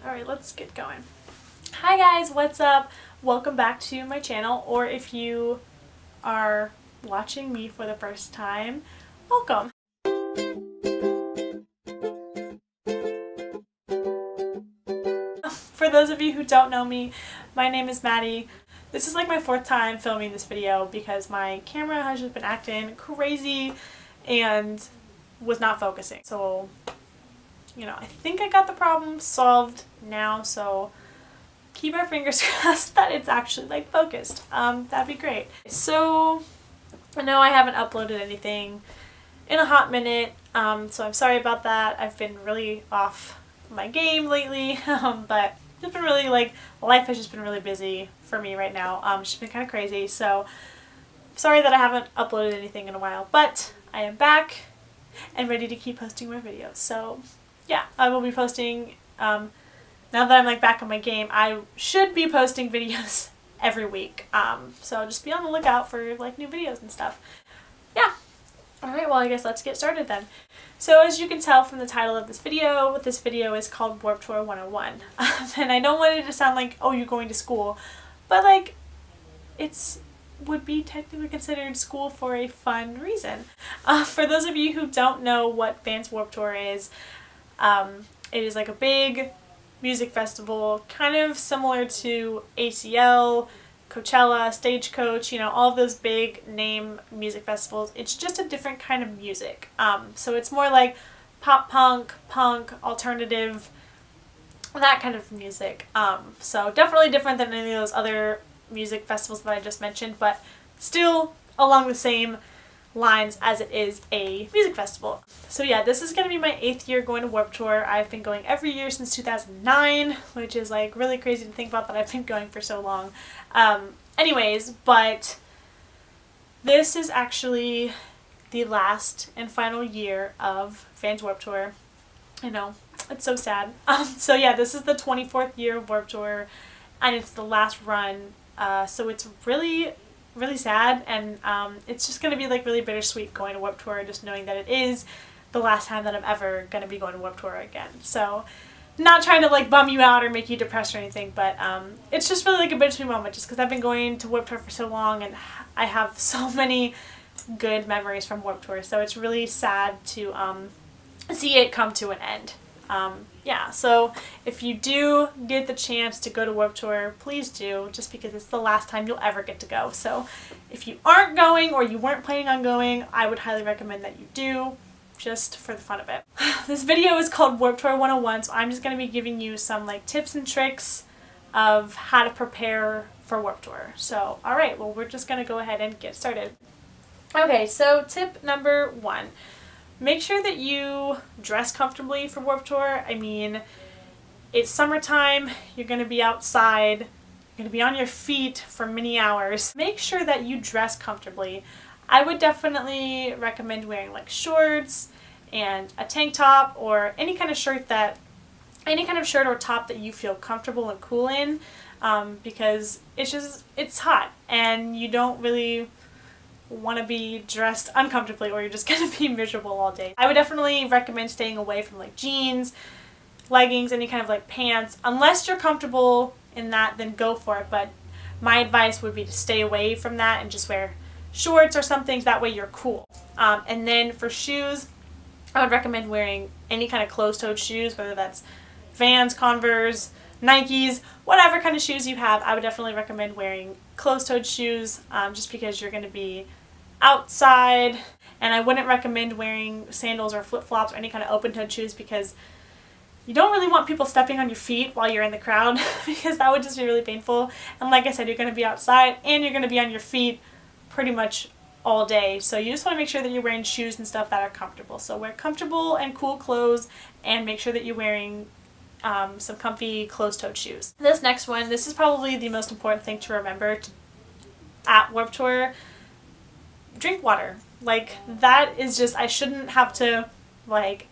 Alright, let's get going. Hi guys, what's up? Welcome back to my channel, or if you are watching me for the first time, welcome. For those of you who don't know me, my name is Maddie. This is like my fourth time filming this video because my camera has just been acting crazy and was not focusing. So, you know, I think I got the problem solved now, so keep our fingers crossed that it's actually like focused. That'd be great. So, I know I haven't uploaded anything in a hot minute, so I'm sorry about that. I've been really off my game lately, but it's been really life has just been really busy for me right now. It's just been kind of crazy, so sorry that I haven't uploaded anything in a while, but I am back and ready to keep posting my videos. So yeah, I will be posting, now that I'm back on my game, I should be posting videos every week. So just be on the lookout for new videos and stuff. Yeah. Alright, well I guess let's get started then. So as you can tell from the title of this video is called Warped Tour 101. And I don't want it to sound like, oh, you're going to school, but it's would be technically considered school for a fun reason. For those of you who don't know what Vans Warped Tour is, it is a big music festival, kind of similar to ACL, Coachella, Stagecoach, all of those big name music festivals. It's just a different kind of music. So it's more like pop punk, alternative, that kind of music. So definitely different than any of those other music festivals that I just mentioned, but still along the same lines as it is a music festival. So yeah, this is going to be my 8th year going to Warped Tour. I've been going every year since 2009, which is really crazy to think about that I've been going for so long. Anyways, but this is actually the last and final year of Vans Warped Tour. I know, it's so sad. So yeah, this is the 24th year of Warped Tour, and it's the last run. So it's really sad, and it's just going to be really bittersweet going to Warped Tour, just knowing that it is the last time that I'm ever going to be going to Warped Tour again. So not trying to bum you out or make you depressed or anything, but it's just really a bittersweet moment just because I've been going to Warped Tour for so long and I have so many good memories from Warped Tour, so it's really sad to see it come to an end. Yeah, so if you do get the chance to go to Warped Tour, please do, just because it's the last time you'll ever get to go. So if you aren't going or you weren't planning on going, I would highly recommend that you do, just for the fun of it. This video is called Warped Tour 101, so I'm just going to be giving you some tips and tricks of how to prepare for Warped Tour. So, alright, well we're just going to go ahead and get started. Okay, so tip number 1. Make sure that you dress comfortably for Warped Tour. I mean, it's summertime, you're going to be outside, you're going to be on your feet for many hours. Make sure that you dress comfortably. I would definitely recommend wearing shorts and a tank top, or any kind of shirt or top that you feel comfortable and cool in, because it's hot and you don't really want to be dressed uncomfortably or you're just going to be miserable all day. I would definitely recommend staying away from jeans, leggings, any kind of pants. Unless you're comfortable in that, then go for it, but my advice would be to stay away from that and just wear shorts or something, that way you're cool. And then for shoes, I would recommend wearing any kind of closed-toed shoes, whether that's Vans, Converse, Nikes, whatever kind of shoes you have. I would definitely recommend wearing closed-toed shoes, just because you're going to be outside, and I wouldn't recommend wearing sandals or flip-flops or any kind of open-toed shoes, because you don't really want people stepping on your feet while you're in the crowd, because that would just be really painful. And like I said, you're going to be outside and you're going to be on your feet pretty much all day, so you just want to make sure that you're wearing shoes and stuff that are comfortable. So wear comfortable and cool clothes, and make sure that you're wearing some comfy closed-toed shoes. This next one, this is probably the most important thing to remember at Warped Tour. Drink water. That is just, I shouldn't have to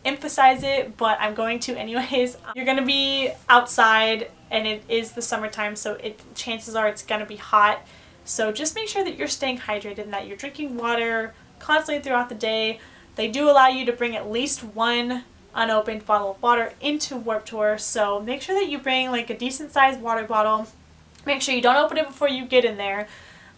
emphasize it, but I'm going to anyways. You're going to be outside and it is the summertime, so chances are it's going to be hot. So just make sure that you're staying hydrated and that you're drinking water constantly throughout the day. They do allow you to bring at least one unopened bottle of water into Warped Tour. So make sure that you bring like a decent sized water bottle. Make sure you don't open it before you get in there.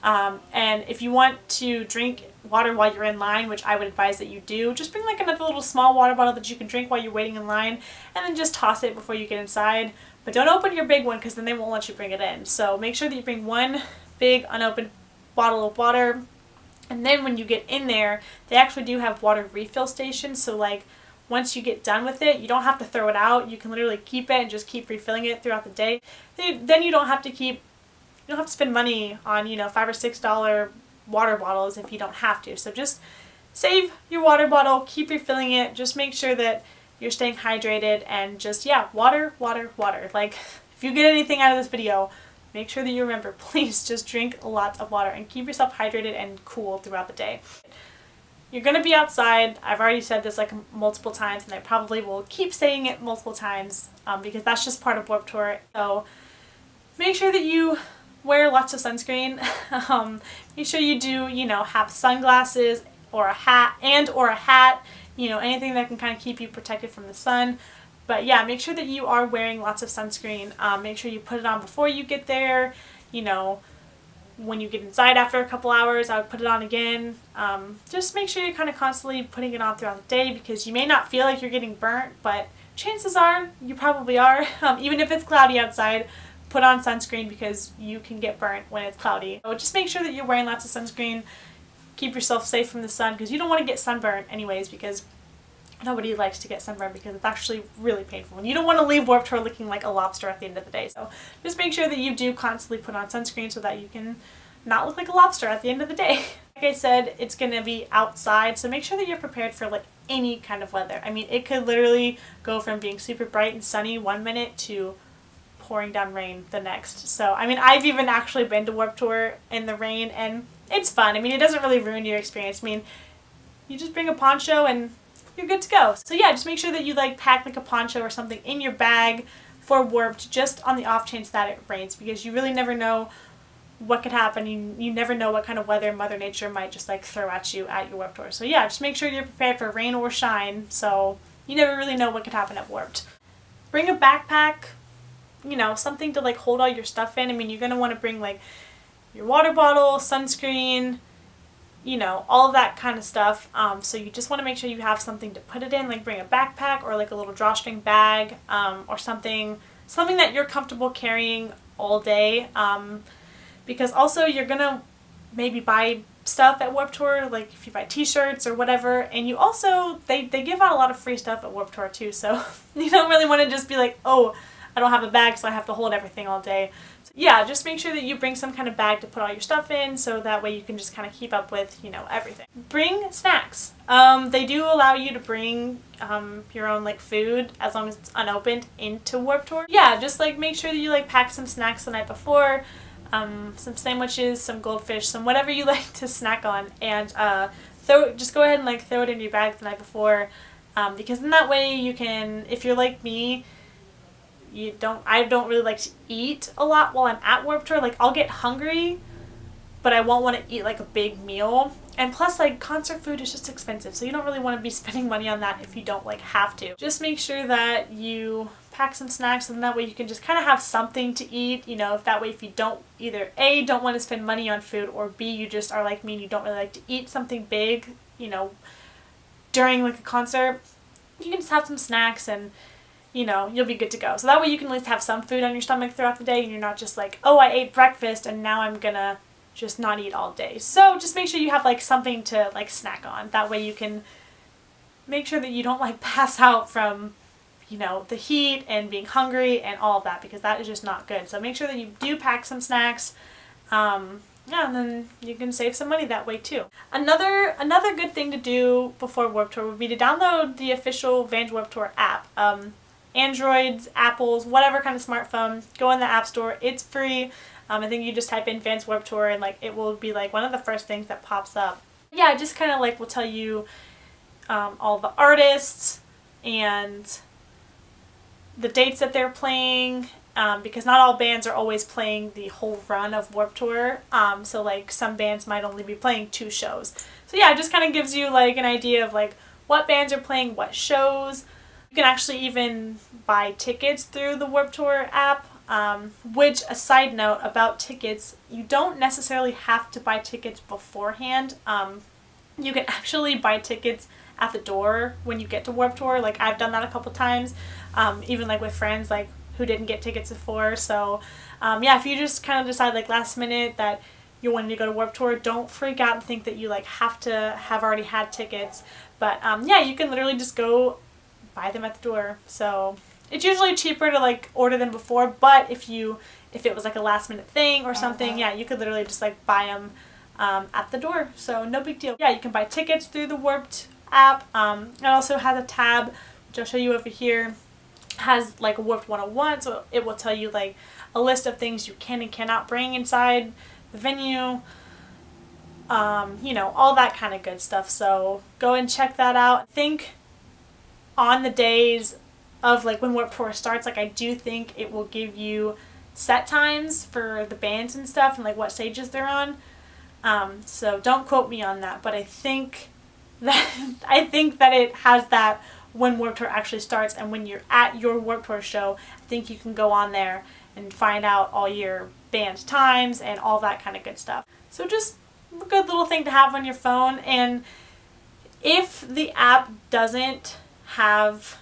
And if you want to drink water while you're in line, which I would advise that you do, just bring like another little small water bottle that you can drink while you're waiting in line, and then just toss it before you get inside. But don't open your big one because then they won't let you bring it in. So make sure that you bring one big unopened bottle of water. And then when you get in there, they actually do have water refill stations. So like once you get done with it, you don't have to throw it out. You can literally keep it and just keep refilling it throughout the day. Then you don't have to spend money on, $5 or $6 water bottles if you don't have to. So just save your water bottle, keep refilling it, just make sure that you're staying hydrated, and just, water, water, water. Like, if you get anything out of this video, make sure that you remember, please just drink lots of water and keep yourself hydrated and cool throughout the day. You're going to be outside. I've already said this like multiple times, and I probably will keep saying it multiple times because that's just part of Warped Tour. So make sure that you wear lots of sunscreen. Make sure you do, have sunglasses or a hat anything that can kind of keep you protected from the sun. But yeah, make sure that you are wearing lots of sunscreen. Make sure you put it on before you get there. When you get inside after a couple hours, I would put it on again. Just make sure you're kind of constantly putting it on throughout the day, because you may not feel like you're getting burnt, but chances are you probably are. Even if it's cloudy outside, put on sunscreen because you can get burnt when it's cloudy. So just make sure that you're wearing lots of sunscreen. Keep yourself safe from the sun, because you don't want to get sunburned anyways, because nobody likes to get sunburned because it's actually really painful. And you don't want to leave Warped Tour looking like a lobster at the end of the day. So just make sure that you do constantly put on sunscreen so that you can not look like a lobster at the end of the day. Like I said, it's going to be outside, so make sure that you're prepared for like any kind of weather. I mean, it could literally go from being super bright and sunny one minute to pouring down rain the next. So, I mean, I've even actually been to Warped Tour in the rain, and it's fun. I mean, it doesn't really ruin your experience. I mean, you just bring a poncho and you're good to go. So yeah, just make sure that you like pack like a poncho or something in your bag for Warped, just on the off chance that it rains, because you really never know what could happen. You never know what kind of weather Mother Nature might just like throw at you at your Warped Tour. So yeah, just make sure you're prepared for rain or shine, so you never really know what could happen at Warped. Bring a backpack, something to like hold all your stuff in. I mean, you're going to want to bring like your water bottle, sunscreen, all of that kind of stuff. So you just want to make sure you have something to put it in, like bring a backpack or like a little drawstring bag, or something that you're comfortable carrying all day. Because also you're going to maybe buy stuff at Warped Tour, like if you buy t-shirts or whatever, and you also, they give out a lot of free stuff at Warped Tour too, so you don't really want to just be like, oh, I don't have a bag, so I have to hold everything all day. So yeah, just make sure that you bring some kind of bag to put all your stuff in, so that way you can just kind of keep up with, everything. Bring snacks. They do allow you to bring your own like food, as long as it's unopened, into Warped Tour. Yeah, just like make sure that you like pack some snacks the night before, some sandwiches, some goldfish, some whatever you like to snack on, and just go ahead and like throw it in your bag the night before, because in that way you can, if you're like me, I don't really like to eat a lot while I'm at Warped Tour. Like, I'll get hungry, but I won't want to eat like a big meal. And plus, like, concert food is just expensive, so you don't really want to be spending money on that if you don't like have to. Just make sure that you pack some snacks, and that way you can just kind of have something to eat, if that way if you don't either A, don't want to spend money on food, or B, you just are like me and you don't really like to eat something big, during like a concert, you can just have some snacks and you'll be good to go. So that way you can at least have some food on your stomach throughout the day, and you're not just like, oh, I ate breakfast and now I'm gonna just not eat all day. So just make sure you have like something to like snack on. That way you can make sure that you don't like pass out from, the heat and being hungry and all of that, because that is just not good. So make sure that you do pack some snacks. Yeah, and then you can save some money that way too. Another good thing to do before Warped Tour would be to download the official Vans Warped Tour app. Androids, Apples, whatever kind of smartphone, go in the App Store. It's free. I think you just type in Vans Warped Tour, and like it will be like one of the first things that pops up. Yeah, it just kind of like will tell you all the artists and the dates that they're playing, because not all bands are always playing the whole run of Warped Tour. So like some bands might only be playing 2 shows. So yeah, it just kind of gives you like an idea of like what bands are playing what shows. You can actually even buy tickets through the Warped Tour app, which, a side note about tickets, you don't necessarily have to buy tickets beforehand. You can actually buy tickets at the door when you get to Warped Tour. Like, I've done that a couple times, even like with friends like who didn't get tickets before. So yeah, if you just kind of decide like last minute that you're wanting to go to Warped Tour, don't freak out and think that you like have to have already had tickets. But yeah, you can literally just go buy them at the door. So it's usually cheaper to like order them before, but if it was like a last minute thing or something, yeah, you could literally just like buy them at the door. So no big deal. Yeah, you can buy tickets through the Warped app. It also has a tab, which I'll show you over here. It has like a Warped 101, so it will tell you like a list of things you can and cannot bring inside the venue. You know, all that kind of good stuff. So go and check that out. I think on the days of like when Warped Tour starts, like I do think it will give you set times for the bands and stuff and like what stages they're on. So don't quote me on that, but I think that it has that when Warped Tour actually starts, and when you're at your Warped Tour show, I think you can go on there and find out all your band times and all that kind of good stuff. So just a good little thing to have on your phone. And if the app doesn't have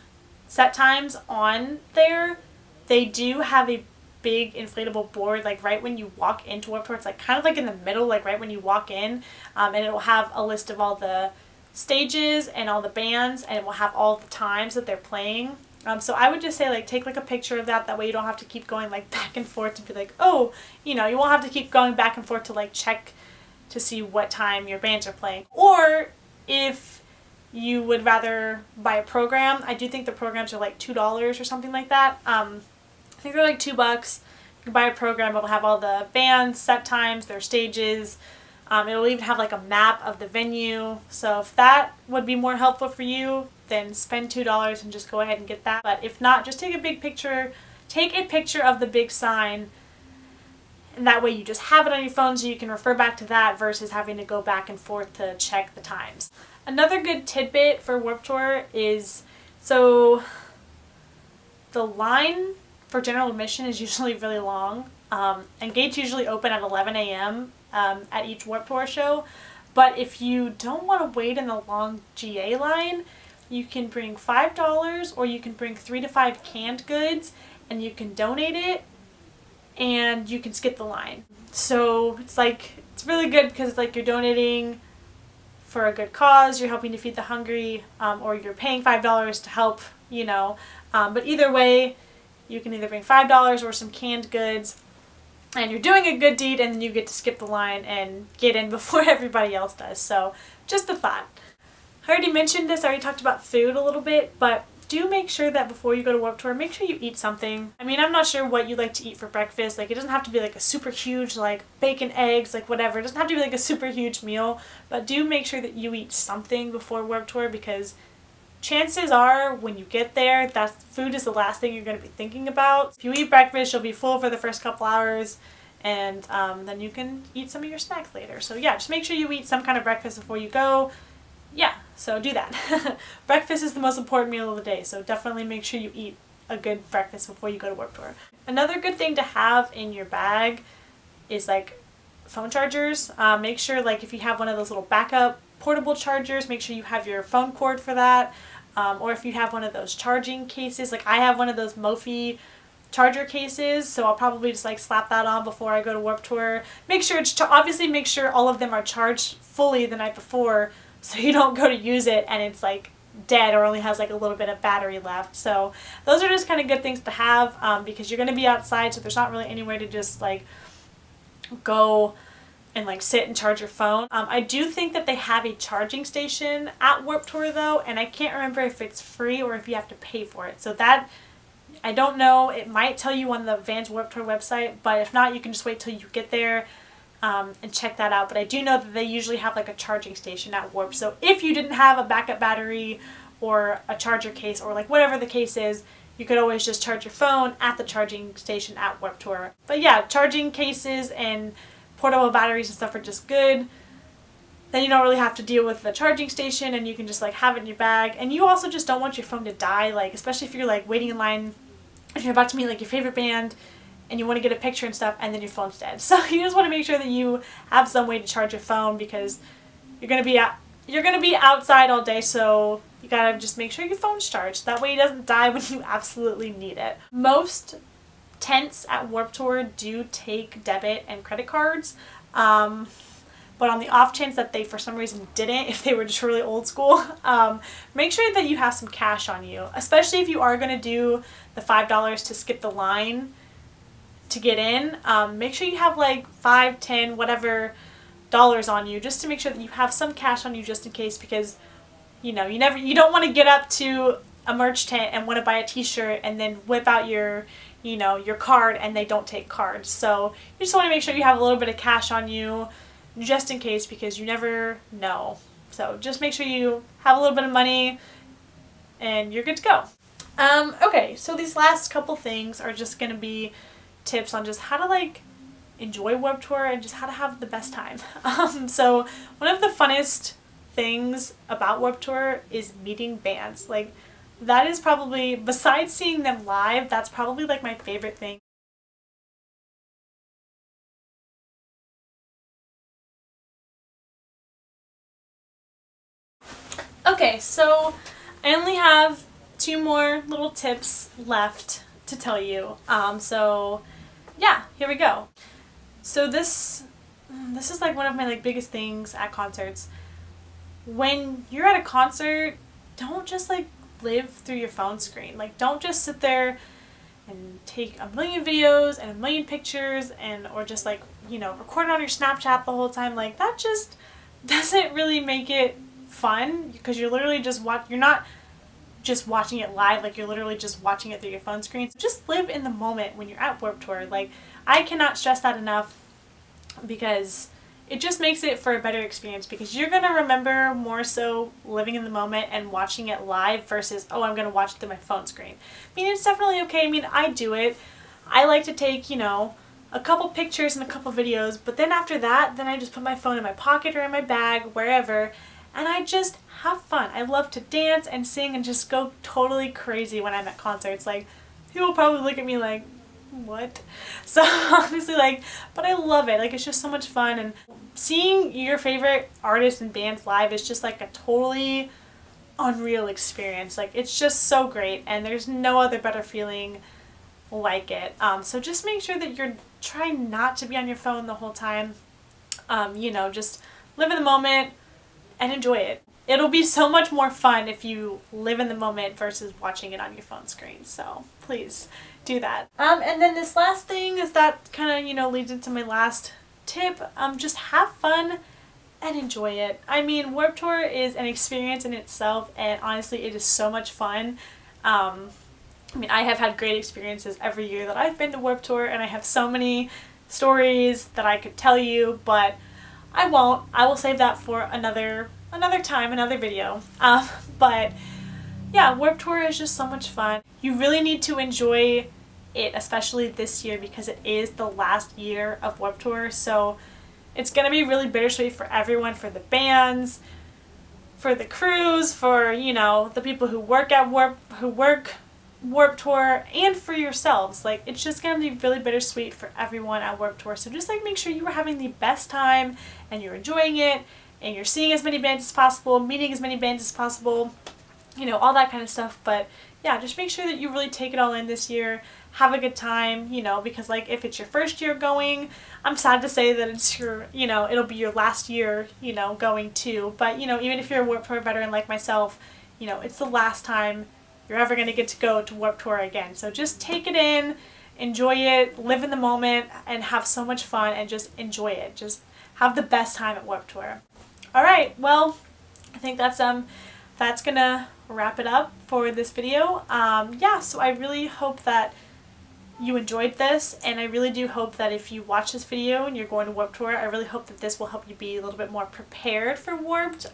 set times on there, they do have a big inflatable board like right when you walk into Warped Tour. It's like kind of like in the middle, like right when you walk in, and it will have a list of all the stages and all the bands, and it will have all the times that they're playing. So I would just say like take like a picture of that. That way you don't have to keep going like back and forth to be like, oh, you know, you won't have to keep going back and forth to like check to see what time your bands are playing. Or if you would rather buy a program, I do think the programs are like $2 or something like that. I think they're like $2. You can buy a program. It'll have all the bands, set times, their stages. It'll even have like a map of the venue. So if that would be more helpful for you, then spend $2 and just go ahead and get that. But if not, just take a big picture. Take a picture of the big sign, and that way you just have it on your phone so you can refer back to that versus having to go back and forth to check the times. Another good tidbit for Warped Tour is, so the line for general admission is usually really long, and gates usually open at 11 a.m. At each Warped Tour show. But if you don't want to wait in the long GA line, you can bring $5 or you can bring 3 to 5 canned goods, and you can donate it and you can skip the line. So it's really good because it's like you're donating for a good cause, you're helping to feed the hungry, or you're paying $5 to help, you know. But either way, you can either bring $5 or some canned goods, and you're doing a good deed, and then you get to skip the line and get in before everybody else does. So just a thought. I already mentioned this, I already talked about food a little bit, but do make sure that before you go to Warped Tour, make sure you eat something. I mean, I'm not sure what you like to eat for breakfast. Like, it doesn't have to be like a super huge, like, bacon, eggs, like whatever. It doesn't have to be like a super huge meal, but do make sure that you eat something before Warped Tour, because chances are when you get there, that food is the last thing you're going to be thinking about. If you eat breakfast, you'll be full for the first couple hours, and then you can eat some of your snacks later. So yeah, just make sure you eat some kind of breakfast before you go. Yeah, so do that. Breakfast is the most important meal of the day, so definitely make sure you eat a good breakfast before you go to Warped Tour. Another good thing to have in your bag is like phone chargers. Make sure, like, if you have one of those little backup portable chargers, make sure you have your phone cord for that. Or if you have one of those charging cases, like I have one of those Mophie charger cases, so I'll probably just like slap that on before I go to Warped Tour. Make sure it's obviously make sure all of them are charged fully the night before, so you don't go to use it and it's like dead or only has like a little bit of battery left. So those are just kind of good things to have, because you're going to be outside, so there's not really anywhere to just like go and like sit and charge your phone. I do think that they have a charging station at Warped Tour though, and I can't remember if it's free or if you have to pay for it. So that, I don't know, it might tell you on the Vans Warped Tour website, but if not, you can just wait till you get there and check that out. But I do know that they usually have like a charging station at Warp. So if you didn't have a backup battery or a charger case or like whatever the case is, you could always just charge your phone at the charging station at Warped Tour. But yeah, charging cases and portable batteries and stuff are just good. then you don't really have to deal with the charging station, and you can just like have it in your bag. And you also just don't want your phone to die, like especially if you're like waiting in line and you're about to meet like your favorite band and you want to get a picture and stuff, and then your phone's dead. So you just want to make sure that you have some way to charge your phone, because you're gonna be outside all day, so you gotta just make sure your phone's charged. That way it doesn't die when you absolutely need it. Most tents at Warped Tour do take debit and credit cards. But on the off chance that they for some reason didn't, if they were just really old school, make sure that you have some cash on you, especially if you are going to do the $5 to skip the line to get in. Make sure you have like 5, 10, whatever dollars on you, just to make sure that you have some cash on you just in case, because you don't want to get up to a merch tent and want to buy a t-shirt and then whip out your card and they don't take cards. So you just want to make sure you have a little bit of cash on you just in case, because you never know. So just make sure you have a little bit of money and you're good to go. Okay, so these last couple things are just going to be tips on just how to like enjoy Warped Tour and just how to have the best time. So one of the funnest things about Warped Tour is meeting bands. Like that is probably, besides seeing them live, that's probably like my favorite thing. Okay, so I only have 2 more little tips left to tell you. So yeah, here we go. So this is like one of my like biggest things at concerts. When you're at a concert, don't just like live through your phone screen. Like don't just sit there and take a million videos and a million pictures or just like, record it on your Snapchat the whole time. Like that just doesn't really make it fun, because you're literally just you're not just watching it live, like you're literally just watching it through your phone screen. So just live in the moment when you're at Warped Tour. Like I cannot stress that enough, because it just makes it for a better experience, because you're going to remember more so living in the moment and watching it live versus, oh, I'm going to watch it through my phone screen. I mean, it's definitely okay. I mean, I do it. I like to take, a couple pictures and a couple videos, but then after that, then I just put my phone in my pocket or in my bag, wherever, and I just have fun. I love to dance and sing and just go totally crazy when I'm at concerts. Like, people probably look at me like, what? So honestly, but I love it. Like, it's just so much fun, and seeing your favorite artists and bands live is just like a totally unreal experience. Like, it's just so great, and there's no other better feeling like it. So just make sure that you're trying not to be on your phone the whole time. Just live in the moment and enjoy it. It'll be so much more fun if you live in the moment versus watching it on your phone screen. So please do that. And then this last thing is that kind of, leads into my last tip. Just have fun and enjoy it. I mean, Warped Tour is an experience in itself, and honestly, it is so much fun. I have had great experiences every year that I've been to Warped Tour, and I have so many stories that I could tell you, but I won't. I will save that for another time, another video. But yeah, Warped Tour is just so much fun. You really need to enjoy it, especially this year, because it is the last year of Warped Tour. So it's going to be really bittersweet for everyone, for the bands, for the crews, for, the people who work at Warped Tour, and for yourselves. Like, it's just going to be really bittersweet for everyone at Warped Tour. So just make sure you are having the best time and you're enjoying it, and you're seeing as many bands as possible, meeting as many bands as possible, all that kind of stuff. But yeah, just make sure that you really take it all in this year. Have a good time, because if it's your first year going, I'm sad to say that it's it'll be your last year, going too. But, even if you're a Warped Tour veteran like myself, it's the last time you're ever going to get to go to Warped Tour again. So just take it in, enjoy it, live in the moment, and have so much fun, and just enjoy it. Just have the best time at Warped Tour. Alright, well, I think that's gonna wrap it up for this video. So I really hope that you enjoyed this, and I really do hope that if you watch this video and you're going to Warped Tour, I really hope that this will help you be a little bit more prepared for Warped. This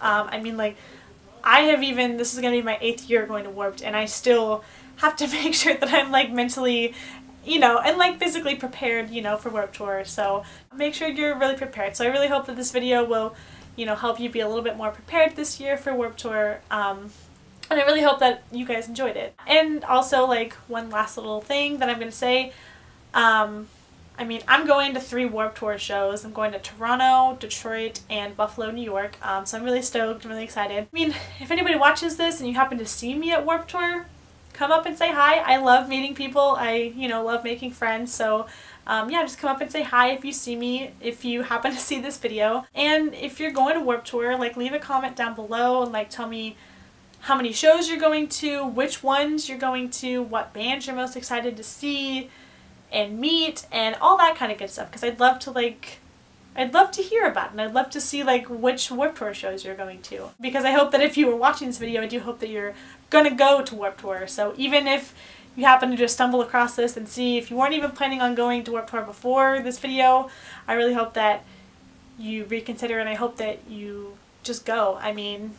is going to be my 8th year going to Warped, and I still have to make sure that I'm mentally, and physically prepared, for Warped Tour. So make sure you're really prepared. So I really hope that this video will you know, help you be a little bit more prepared this year for Warped Tour. And I really hope that you guys enjoyed it. And also, like, one last little thing that I'm going to say. I mean, I'm going to 3 Warped Tour shows. I'm going to Toronto, Detroit, and Buffalo, New York. So I'm really stoked. I'm really excited. I mean, if anybody watches this and you happen to see me at Warped Tour, come up and say hi. I love meeting people. I, you know, love making friends. So yeah, just come up and say hi if you see me, if you happen to see this video. And if you're going to Warped Tour, like, leave a comment down below and, like, tell me how many shows you're going to, which ones you're going to, what bands you're most excited to see and meet, and all that kind of good stuff, because I'd love to hear about it, and I'd love to see, like, which Warped Tour shows you're going to. Because I hope that if you were watching this video, I do hope that you're gonna go to Warped Tour. So even if you happen to just stumble across this and see, if you weren't even planning on going to Warped Tour before this video, I really hope that you reconsider, and I hope that you just go. I mean,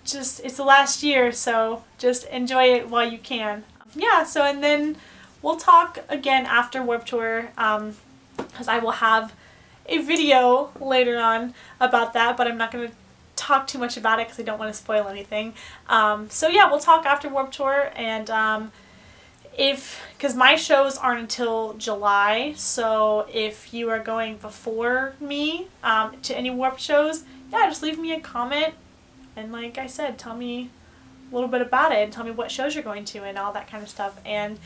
it's the last year, so just enjoy it while you can. Yeah, so and then we'll talk again after Warped Tour, because I will have a video later on about that, but I'm not going to talk too much about it because I don't want to spoil anything. So yeah, we'll talk after Warped Tour, and because my shows aren't until July, so if you are going before me to any Warped shows, yeah, just leave me a comment. And like I said, tell me a little bit about it and tell me what shows you're going to and all that kind of stuff. And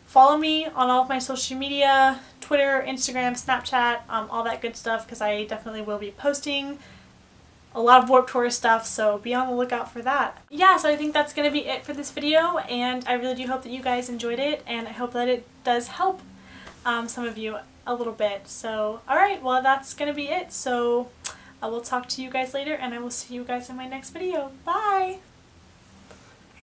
follow me on all of my social media, Twitter, Instagram, Snapchat, all that good stuff, because I definitely will be posting a lot of Warped Tour stuff, so be on the lookout for that. Yeah, so I think that's going to be it for this video, and I really do hope that you guys enjoyed it, and I hope that it does help some of you a little bit. So, alright, well, that's going to be it. So I will talk to you guys later, and I will see you guys in my next video. Bye!